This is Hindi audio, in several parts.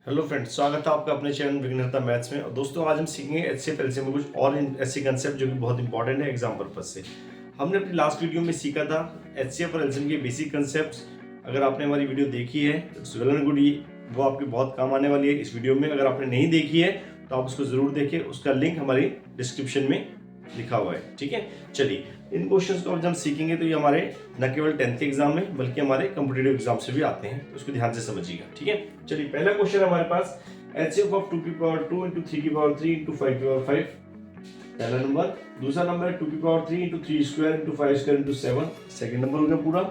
हेलो फ्रेंड्स, स्वागत है आपका अपने चैनल विघ्नहर्ता मैथ्स में। और दोस्तों, आज हम सीखेंगे एचसीएफ एलसीएम में कुछ और ऐसे कंसेप्ट जो कि बहुत इंपॉर्टेंट है एग्जाम पर्पज से। हमने अपनी लास्ट वीडियो में सीखा था एचसीएफ और एलसीएम के बेसिक कंसेप्ट्स। अगर आपने हमारी वीडियो देखी है तो इट्स वेल एंड गुड, वो आपकी बहुत काम आने वाली है इस वीडियो में। अगर आपने नहीं देखी है तो आप उसको जरूर देखिए, उसका लिंक हमारी डिस्क्रिप्शन में लिखा हुआ है। ठीक है, चलिए इन क्वेश्चंस को जब हम सीखेंगे तो ये हमारे न केवल 10th के एग्जाम में बल्कि हमारे कॉम्पिटिटिव एग्जाम से भी आते हैं, तो उसको ध्यान से समझिएगा। ठीक है, चलिए पहला क्वेश्चन हमारे पास एचसीएफ ऑफ 2 की पावर 2 into 3 की पावर 3 into 5 की पावर 5, पहला नंबर। दूसरा नंबर है 2 की power 3 into 3 square into 5 square into 7, second number हो गया पूरा।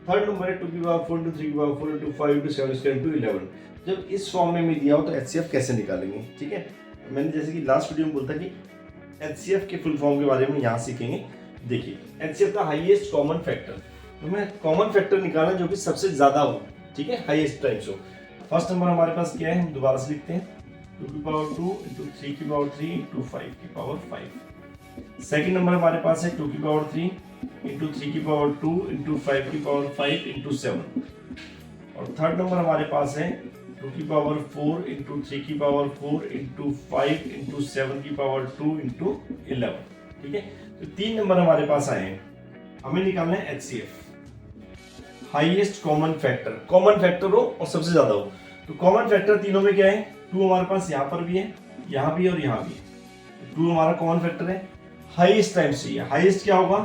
थर्ड नंबर है 2 की पावर 4 into 3 की power 4 into 5 into 7 square into 11। जब इस फॉर्म में दिया हो तो एचसीएफ कैसे निकालेंगे। ठीक है, मैंने जैसे कि लास्ट वीडियो में बोलता कि एचसीएफ के फुल फॉर्म के बारे में यहाँ सीखेंगे। देखिए एचसीएफ का हाईएस्ट कॉमन फैक्टर, तो मैं कॉमन फैक्टर निकालना जो कि सबसे ज्यादा हो, ठीक है, हाईएस्ट टाइम्स हो। फर्स्ट नंबर हमारे पास क्या है, हम दोबारा से लिखते हैं 2 की पावर 2 into 3 की पावर 3 into 5 की पावर 5। सेकंड नंबर हमारे पास है 2 की पावर 3 into 3 की पावर 2 into 5 की पावर 5 into 7। और थर्ड नंबर हमारे पास है 2 की पावर 4 into 3 की पावर 4 into 5 into 7 की पावर 2 into 11। ठीक है, तो तीन नंबर हमारे पास आए हैं। हमें निकालना है HCF, highest common factor. Common factor हो और सबसे ज्यादा हो, तो कॉमन फैक्टर तीनों में क्या है, 2 हमारे पास यहाँ पर भी है, यहाँ भी और यहाँ भी है। 2 हमारा कॉमन फैक्टर है, हाईएस्ट टाइम्स चाहिए। हाईएस्ट क्या होगा,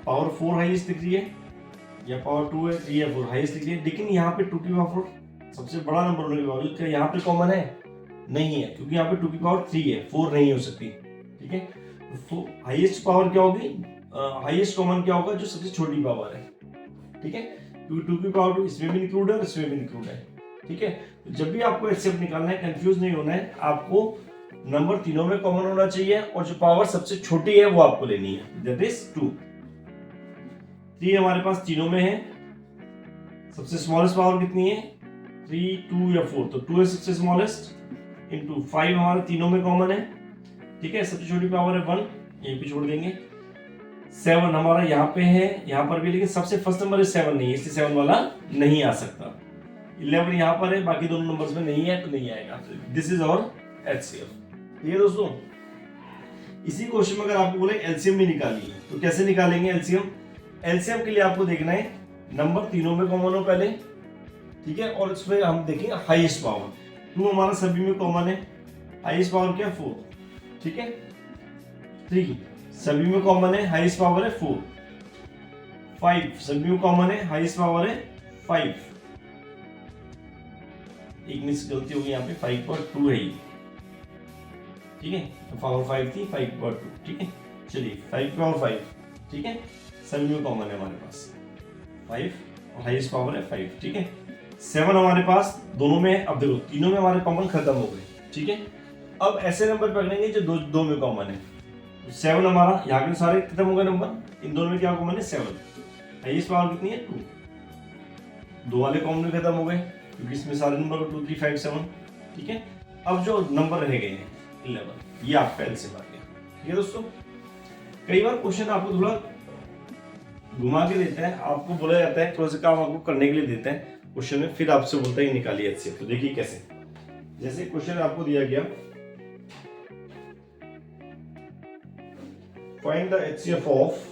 पावर 4 हाईएस्ट दिख रही है, या पावर 2 है, 3 है, 4 हाईएस्ट दिख रही है। लेकिन यहाँ पे 2 की पावर 4 सबसे बड़ा नंबर होने के बावजूद क्या यहाँ पे कॉमन है, नहीं है, क्योंकि यहाँ पे 2 की पावर 3 है, 4 नहीं हो सकती। ठीक है, तो हाईएस्ट पावर क्या होगी, हाईएस्ट कॉमन क्या होगा, जो सबसे छोटी पावर है। ठीक है, क्योंकि 2 की पावर 2 इसमें भी इंक्लूड है और इसमें भी इंक्लूड है। ठीक है, तो जब भी आपको एचसीएफ निकालना है, कंफ्यूज नहीं होना है, आपको नंबर तीनों में कॉमन होना चाहिए और जो पावर सबसे छोटी है वो आपको लेनी है, दैट इज 2। 3 हमारे पास तीनों में है, सबसे स्मॉलेस्ट पावर कितनी है, 3, 2 या 4, तो 2 है सबसे स्मॉलेस्ट, इनटू 5 हमारे तीनों में कॉमन है। ठीक है, सबसे छोटी पावर है 1, यहीं पे छोड़ देंगे। 7 हमारा यहाँ पे है, यहाँ पर भी, लेकिन सबसे फर्स्ट नंबर 7 नहीं है, इसलिए 7 वाला नहीं आ सकता। 11 यहाँ पर है, बाकी दोनों नंबर्स में नहीं है तो नहीं आएगा। This is our HCF. ठीक है दोस्तों, इसी क्वेश्चन में अगर आपको बोले एलसीएम भी निकालिए तो कैसे निकालेंगे एलसीएम। एलसीएम के लिए आपको देखना है नंबर तीनों में कॉमन हो पहले, ठीक है, और इसमें हम देखेंगे हाईएस्ट पावर। 2 हमारा सभी में कॉमन है, हाईएस्ट पावर क्या, 4। ठीक है, 3 सभी में कॉमन है, हाईएस्ट पावर है 4। 5 सभी में कॉमन है, हाईएस्ट पावर है 5। एक मिस गलती होगी यहाँ पे, 5 पर 2 है ये। ठीक है, तो पावर 5 थी, 5 पर 2। ठीक है, चलिए 5 पावर 5। ठीक है, सभी में कॉमन है हमारे पास 5 और हाईएस्ट पावर है 5। ठीक है, 7 हमारे पास दोनों में है। अब देखो तीनों में हमारे कॉमन खत्म हो गए। ठीक है, अब ऐसे नंबर पकड़ेंगे जो दो में कॉमन है। 7 हमारा, यहाँ के सारे खत्म हो गए नंबर, इन दोनों में क्या कॉमन है, 7। हाईएस्ट पावर कितनी है, 2। 2 वाले कॉमन में खत्म हो गए क्योंकि इसमें सारे नंबर 2, 3, 5, 7। ठीक है, अब जो नंबर रह गए हैं 11, ये आपका एलसीएम आ गया। ठीक है दोस्तों, कई बार क्वेश्चन आपको थोड़ा घुमा के देता है, आपको बोला जाता है थोड़ा सा काम आपको करने के लिए देते हैं क्वेश्चन में, फिर आपसे बोलता है निकालिए एचसीएफ। तो देखिए कैसे, जैसे क्वेश्चन आपको दिया गया, find the HCF of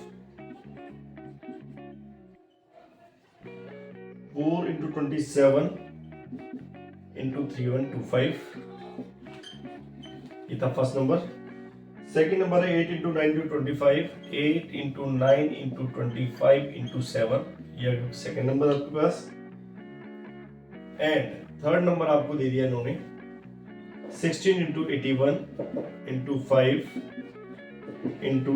4 into 27 into 3125। ये था फर्स्ट नंबर। सेकंड नंबर है 8 into 9 into 25, 8 into 9 into 25 into 7, ये सेकंड नंबर आपके पास। एंड थर्ड नंबर आपको दे दिया इन्होंने 16 into 81 into 5 into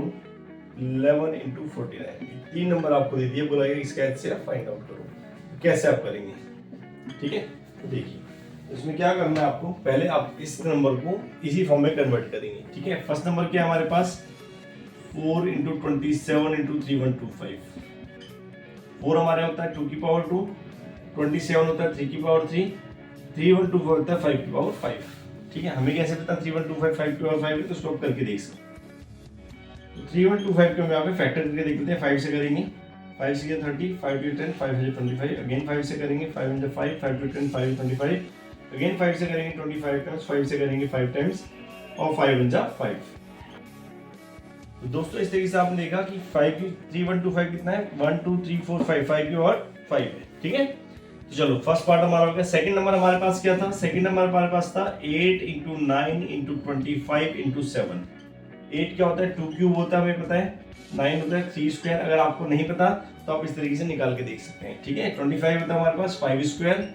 11 into 49। 3 number आपको दे दिया, बोला इसका एचसीएफ फाइंड आउट करो। कैसे आप करेंगे, ठीक है, तो देखिए इसमें क्या करना है आपको, पहले आप इस नंबर को इसी फॉर्म में कन्वर्ट करेंगे। ठीक है, फर्स्ट नंबर क्या है हमारे पास, 4 into 27 into 3125। 4 हमारे होता है 2 की पावर 2, 27 होता है 3 की पावर 3, 3125 होता है 5 की पावर 5। ठीक है, हमें कैसे पता 3125 5 की पावर 5 है, तो स्टॉप करके देख सकते। तो 3125 को हम यहाँ पे फैक्टर करके देख लेते हैं। 5 से करेंगे, 5 से 30, 5 to 10, 5 25, अगेन 5 से करेंगे, 5 5, 5 to 10, 5 25, अगेन 5 से करेंगे 25 टाइम्स, 5 से करेंगे 5 टाइम्स और 5 1 जा 5। तो दोस्तों इस तरीके से आपने देखा कि 5 की 3 1 2 5 कितना है, 1 2 3 4 5, 5 की और 5 है, ठीक है। तो चलो फर्स्ट पार्ट हमारा हो गया। सेकंड नंबर हमारे पास क्या था, सेकंड नंबर हमारे पास था 8 इंटू 9 इंटू 25 इंटू 7। 8 क्या होता है, 2 क्यूब होता है, हमें पता है। 9 होता है 3 स्क्वायर, अगर आपको नहीं पता तो आप इस तरीके से निकाल के देख सकते हैं, ठीक है। 25 होता है हमारे पास 5 स्क्वायर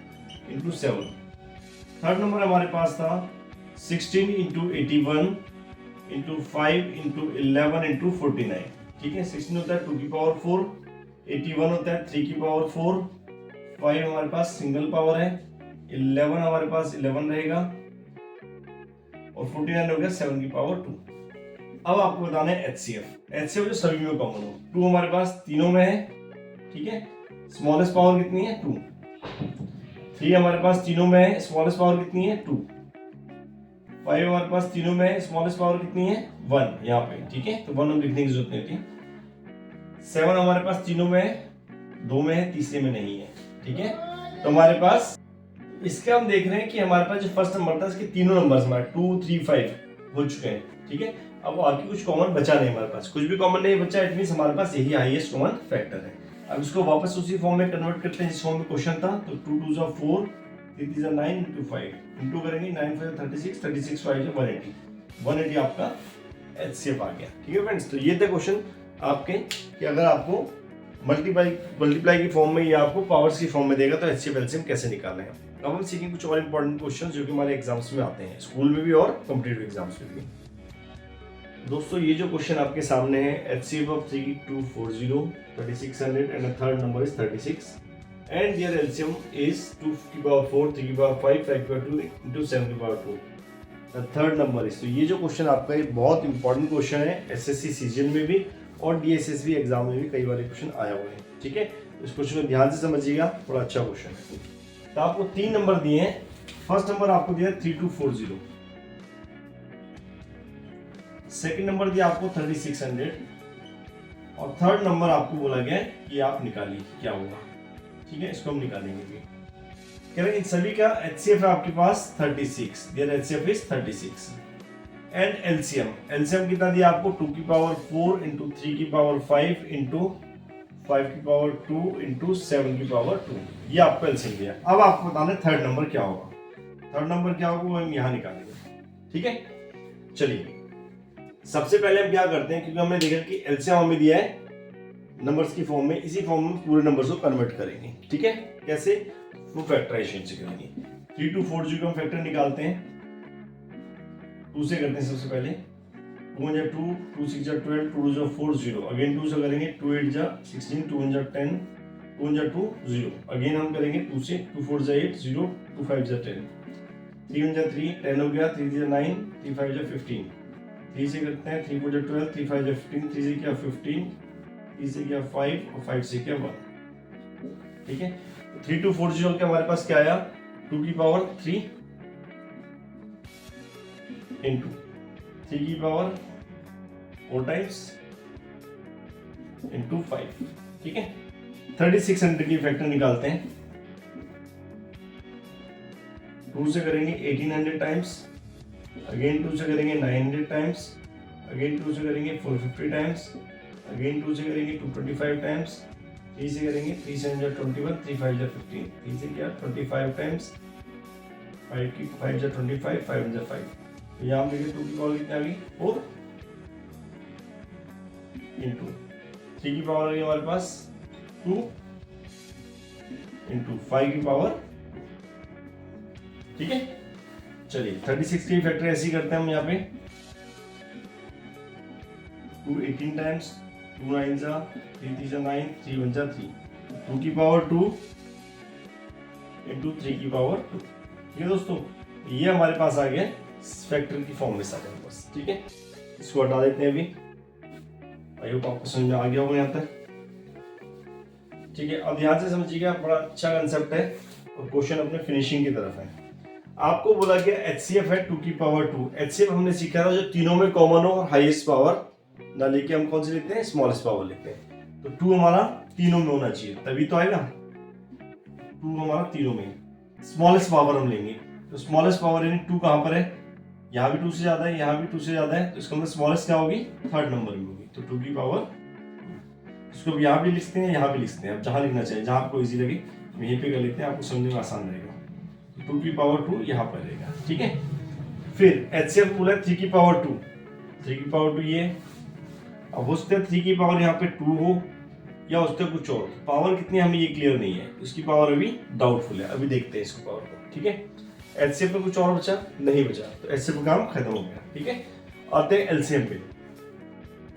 इंटू 7। थर्ड नंबर हमारे पास था 16 इंटू 81 इंटू 5 इंटू 11 इंटू 49, ठीक है। 16 होता है 2 की पावर 4, 81 होता है 3 की पावर 4, 5 हमारे पास सिंगल पावर है, 11 हमारे पास 11 रहेगा और 49 हो गया 7 की पावर 2। अब आपको बताना है HCF जो सभी में कॉमन हो। 2 हमारे पास तीनों में है, ठीक है। स्मॉलेस्ट पावर कितनी है 2। 3 हमारे पास तीनों में है, स्मॉलेस्ट पावर कितनी है 2। 5 हमारे पास तीनों में है, स्मॉलेस्ट पावर कितनी है 1 यहाँ पे, ठीक है। तो 1 हम लिखने की जरूरत नहीं होती। 7 हमारे पास तीनों में है, 2 में है, तीसरे में नहीं है, ठीक है। तो हमारे पास इसके हम देख रहे हैं कि हमारे पास जो फर्स्ट नंबर था इसके तीनों नंबर्स हमारे 2 3 5 हो चुके हैं, ठीक है। अब आगे कुछ कॉमन बचा नहीं हमारे पास, कुछ भी कॉमन नहीं बचा, इट मींस हमारे पास यही हाईएस्ट कॉमन फैक्टर है। अब इसको वापस उसी फॉर्म में कन्वर्ट करते हैं जिस फॉर्म में क्वेश्चन था। तो 2 2 4 3 3 9 इंटू 5 इंटू करेंगे 9 5 36 36 5 180, 180 आपका HCF आ गया, ठीक है फ्रेंड्स। तो ये थे क्वेश्चन आपके कि अगर आपको मल्टीप्लाई की फॉर्म में या आपको पावर्स की फॉर्म में देगा तो HCF LCM कैसे निकालना है। अब हम सीखेंगे कुछ और इंपॉर्टेंट क्वेश्चन जो कि हमारे एग्जाम्स में आते हैं, स्कूल में भी और कॉम्पिटिटिव एग्जाम्स में भी। दोस्तों ये जो क्वेश्चन आपके सामने है, HCF of 3240 3600 and a third number is 36 and their LCM is 2 की पावर 4 3 की पावर 5 5 की पावर 2 into 7 की power 2। The third number is, तो ये जो क्वेश्चन आपका ये बहुत इंपॉर्टेंट क्वेश्चन है, SSC सीजन में भी और DSSB एग्जाम में भी कई बार क्वेश्चन आया हुआ है, ठीक है। इस क्वेश्चन को ध्यान से समझिएगा, बड़ा अच्छा क्वेश्चन है। तो आपको 3 नंबर दिए हैं। फर्स्ट नंबर आपको दिया 3240, सेकंड नंबर दिया आपको 3600 और थर्ड नंबर आपको बोला गया कि आप निकालिए क्या होगा, ठीक है। इसको हम निकालेंगे भी। कह रहे हैं इन सभी का HCF है आपके पास 36, there HCF is 36 and LCM कितना दिया आपको 2 की पावर 4 इंटू 3 की पावर 5 इंटू 5 की पावर 2 इंटू 7 की पावर 2, ये आपको LCM दिया। अब आपको बताना है थर्ड नंबर क्या होगा। थर्ड नंबर क्या होगा वो हम यहाँ निकालेंगे, ठीक है। चलिए सबसे पहले हम क्या करते हैं, क्योंकि हमने देखा कि LCM हमें दिया है नंबर्स की फॉर्म में, इसी फॉर्म में पूरे नंबर्स को कन्वर्ट करेंगे, ठीक है। कैसे, टू फैक्टराइजेशन से करेंगे। 3240 को हम फैक्टर निकालते हैं, 2 से करते हैं सबसे पहले। 2 1 2 2 6 12 2 2 4 0, अगेन 2 से करेंगे। 2 8 16 2 1 10 2 1 2 0, अगेन हम करेंगे 2 से। 2 4 8 0 2 5 10 3 1 3 10 हो गया, 3 9 3 5 15, 3 से करते हैं। 3 4 12 3 5 15, 3 से क्या 15, 3 से क्या 5 और 5 से क्या 1, ठीक है। 3240 के हमारे पास क्या आया, 2 की पावर 3 इंटू 3 की पावर 4 टाइम्स इंटू 5, ठीक है। 3600 की फैक्टर निकालते हैं। 2 से करेंगे 1800 टाइम्स, अगेन 2 से करेंगे 900 टाइम्स, अगेन 2 से करेंगे 450 टाइम्स, अगेन 2 से करेंगे 225 टाइम्स, 3 से करेंगे 3 से 21, 3 5 15, 3 से क्या 25 टाइम्स, 5 की 5 25, 5 5। तो यहाँ हम देखिए 2 की पावर कितनी आ गई 4 इंटू 3 की पावर आ गई हमारे पास 2 इंटू 5 की पावर, ठीक है। चलिए 36 की फैक्टर ऐसी करते हैं हम यहाँ पे। 2 18 टाइम्स, 2 9 जा 3 3 9, 3 1 जा 3, 2 की पावर 2 इंटू 3 की पावर 2, ठीक है दोस्तों। ये हमारे पास आ गया फैक्टर की फॉर्म में सारे नंबर्स, ठीक है। इसको हटा देते हैं अभी। आई होप आपको समझ में आ गया होगा यहाँ तक, ठीक है। अब ध्यान से समझिएगा, बड़ा अच्छा कंसेप्ट है और क्वेश्चन अपने फिनिशिंग की तरफ है। आपको बोला गया HCF है 2 की पावर 2। HCF हमने सीखा था जो तीनों में कॉमन हो और हाईएस्ट पावर ना लेके हम कौन से लिखते हैं, स्मॉलेस्ट पावर लिखते हैं। तो 2 हमारा तीनों में होना चाहिए, तभी तो आएगा। 2 हमारा तीनों में, स्मॉलेस्ट पावर हम लेंगे तो स्मॉलेस्ट पावर यानी 2 कहाँ पर है, यहाँ भी 2 से ज्यादा है, यहाँ भी 2 से ज्यादा है, तो इसका मतलब स्मॉलेस्ट क्या होगी, थर्ड नंबर में होगी, तो 2 की पावर, इसको यहाँ भी लिखते हैं, यहाँ भी लिखते हैं, आप जहाँ लिखना चाहिए, जहाँ आपको इजी लगे यहीं पे कर लेते हैं, आपको समझने में आसान रहेगा। 2 की पावर 2 यहाँ पर रहेगा, ठीक है। फिर HCF बोला 3 की पावर 2, 3 की पावर 2 ये, अब हो सकता है 3 की पावर यहाँ पे 2 हो या उससे कुछ और, पावर कितनी हमें ये क्लियर नहीं है, इसकी पावर अभी डाउटफुल है, अभी देखते हैं इसको पावर को, ठीक है। HCF में कुछ और बचा नहीं बचा, तो HCF का काम खत्म हो गया, ठीक है। आते हैं LCM पे।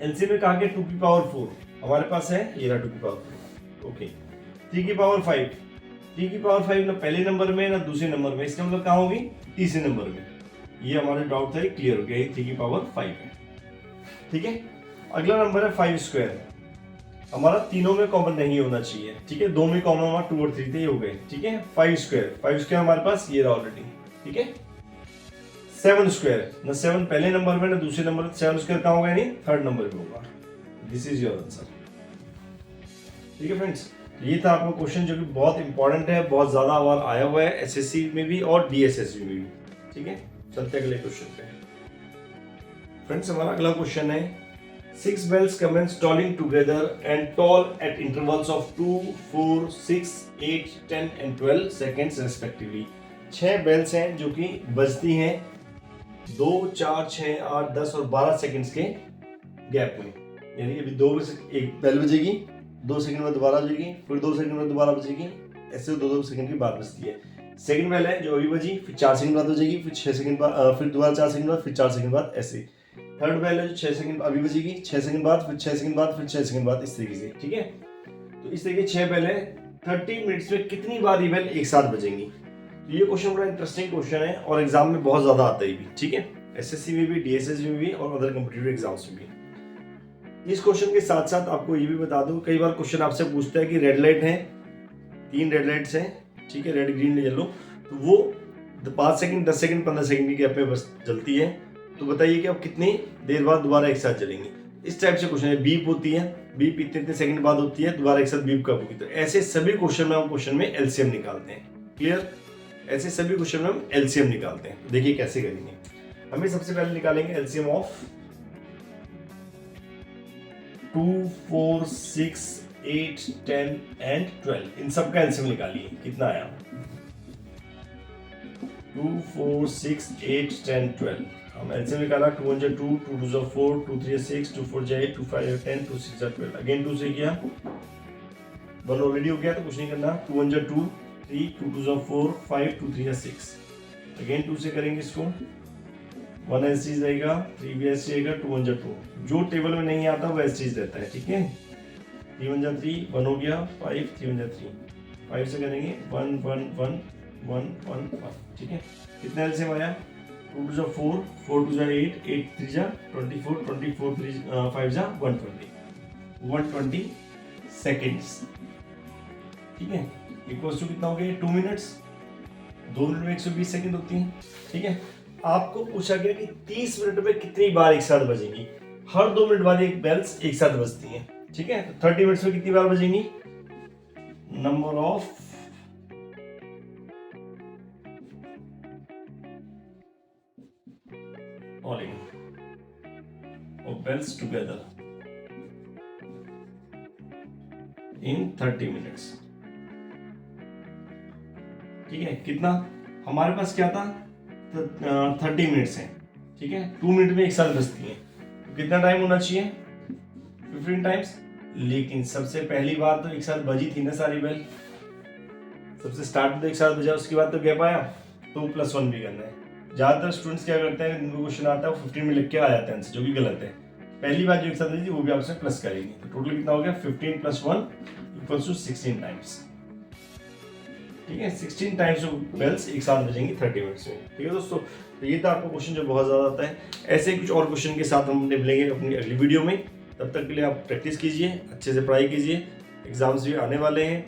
LCM में कहा गया 2 की पावर 4 हमारे पास है, ये रहा 2 की पावर 4, ओके। 3 की पावर 5, 3 की पावर 5 ना पहले नंबर में ना दूसरे नंबर में, इसका मतलब कहाँ होगी, तीसरे नंबर में। ये हमारा डाउट था, ये क्लियर हो गया, ये 3 की पावर 5 है, ठीक है। अगला नंबर है 5 स्क्वायर, हमारा तीनों में कॉमन नहीं होना चाहिए, ठीक है, 2 में कॉमन हमारा 2 और 3 थे, ये हो गए, ठीक है। 5 स्क्वायर, 5 स्क्वायर हमारे पास ये रहा ऑलरेडी, ठीक है। 7 स्क्वायर, ना 7 पहले नंबर में ना दूसरे नंबर में, 7 स्क्वायर कहाँ होगा, यानी थर्ड नंबर में होगा। दिस इज योर आंसर, ठीक है फ्रेंड्स। ये था आपका क्वेश्चन जो कि बहुत इंपॉर्टेंट है, बहुत ज्यादा बार आया हुआ है SSC में भी और DSSC में भी, ठीक है। चलते अगले क्वेश्चन पे फ्रेंड्स। हमारा अगला क्वेश्चन है 6 bells commence tolling together and toll at intervals of 2, 4, 6, 8, 10 and 12 seconds respectively। 6 bells हैं जो कि बजती हैं 2, 4, 6, 8, 10 और 12 सेकंड्स के गैप में, यानी अभी 2 बजे एक बेल बजेगी, 2 सेकंड में दोबारा बजेगी, फिर 2 सेकंड में दोबारा बजेगी, ऐसे 2-2 सेकंड के बाद बजती है। सेकंड बेल है जो अभी बजी, फिर 4 सेकंड बाद बजेगी, फिर 6 सेकंड बाद, फिर दोबारा 4 सेकंड बाद, फिर 4 सेकंड बाद, ऐसे। थर्ड बेल है जो 6 सेकंड अभी बजेगी, 6 सेकंड बाद, फिर 6 सेकंड बाद, फिर 6 सेकंड बाद, इस तरीके से, ठीक है। तो इस तरीके 6 बेल है, 30 मिनट्स में कितनी बार ये बेल एक साथ बजेंगी। तो ये क्वेश्चन बड़ा इंटरेस्टिंग क्वेश्चन है और एग्जाम में बहुत ज्यादा आता है भी, ठीक है, SSC में भी, DSSC में भी और अदर कॉम्पिटिटिव एग्जाम्स में भी। इस क्वेश्चन के साथ साथ आपको ये भी बता दूं, कई बार क्वेश्चन आपसे पूछता है कि रेड लाइट है, 3 रेड लाइट्स हैं, ठीक है, रेड ग्रीन येलो, तो वो 5 सेकंड, 10 सेकंड, 15 सेकंड की गैप में बस जलती है, तो बताइए कि अब कितनी देर बाद दोबारा एक साथ जलेंगी। इस टाइप से क्वेश्चन है, बीप होती है, बीप इतने सेकंड बाद होती है, दोबारा एक साथ बीप कब होगी। तो ऐसे सभी क्वेश्चन में हम क्वेश्चन में LCM निकालते हैं, क्लियर। ऐसे सभी क्वेश्चन में हम LCM निकालते हैं, देखिए कैसे करेंगे। हमें सबसे पहले निकालेंगे LCM ऑफ 2, 4, 6, 8, 10 एंड 12, इन सब का LCM निकालिए, कितना आया। 2, 4, 6, 8, 10, 12, हम LCM निकाला, 2 1 2, 2 2 4, 2 3 6, 2 4 8, 2 5 10, 2 6 12, अगेन 2 से किया, 1 ऑलरेडी हो गया तो कुछ नहीं करना, 2 1 2, 3, 2 2 4, 5, 2 3 6, अगेन 2 से करेंगे इसको, 1 एस चीज रहेगा, 3 भी एस रहेगा, 2 1 2, जो टेबल में नहीं आता वो एस चीज रहता है, ठीक है। 3 1 3, 1 हो गया, 5, 3 1 3, 5 से करेंगे 1 1 1 1 1 1, ठीक है। कितना LCM आया, 2 2 4, 4 2 8, 8 3 24, 24 3 5 120, 120 सेकेंड्स, ठीक है। इक्वल्स टू कितना हो गया, 2 मिनट्स, 2 मिनट में 120 सेकंड होती है, ठीक है। आपको पूछा गया कि 30 मिनट में कितनी बार एक साथ बजेंगी, हर 2 मिनट बाद एक बेल्स एक साथ बजती हैं, ठीक है। तो 30 मिनट्स में कितनी बार बजेंगी, number of bells together in 30 minutes, ठीक है। कितना हमारे पास क्या था, 30 मिनट्स है, ठीक है, 2 मिनट में एक साथ बजती है, तो कितना टाइम होना चाहिए, 15 टाइम्स। लेकिन सबसे पहली बार तो एक साथ बजी थी ना सारी बेल, सबसे स्टार्ट तो एक साथ बजा, उसके बाद तो गैप आया, तो +1 भी करना है। ज्यादातर स्टूडेंट्स क्या करते हैं, इनको क्वेश्चन आता है 15 में लिख के आ जाते हैं आंसर, जो कि गलत है। पहली बार जो एक साथ बजी वो भी आपसे प्लस करेंगे, तो टोटल कितना हो गया, 15 + 1 = 16 टाइम्स, ठीक है। 16 टाइम्स बेल्स एक साथ बजेंगी 30 मिनट्स में, ठीक है दोस्तों। तो ये था आपका क्वेश्चन जो बहुत ज्यादा आता है। ऐसे कुछ और क्वेश्चन के साथ हम मिलेंगे अपनी अगली वीडियो में, तब तक के लिए आप प्रैक्टिस कीजिए, अच्छे से पढ़ाई कीजिए, एग्जाम्स भी आने वाले हैं,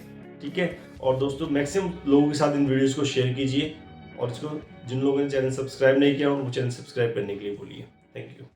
ठीक है। और दोस्तों मैक्सिमम लोगों के साथ इन वीडियोस को शेयर कीजिए, और इसको जिन लोगों ने चैनल सब्सक्राइब नहीं किया उनको चैनल सब्सक्राइब करने के लिए बोलिए। Thank you.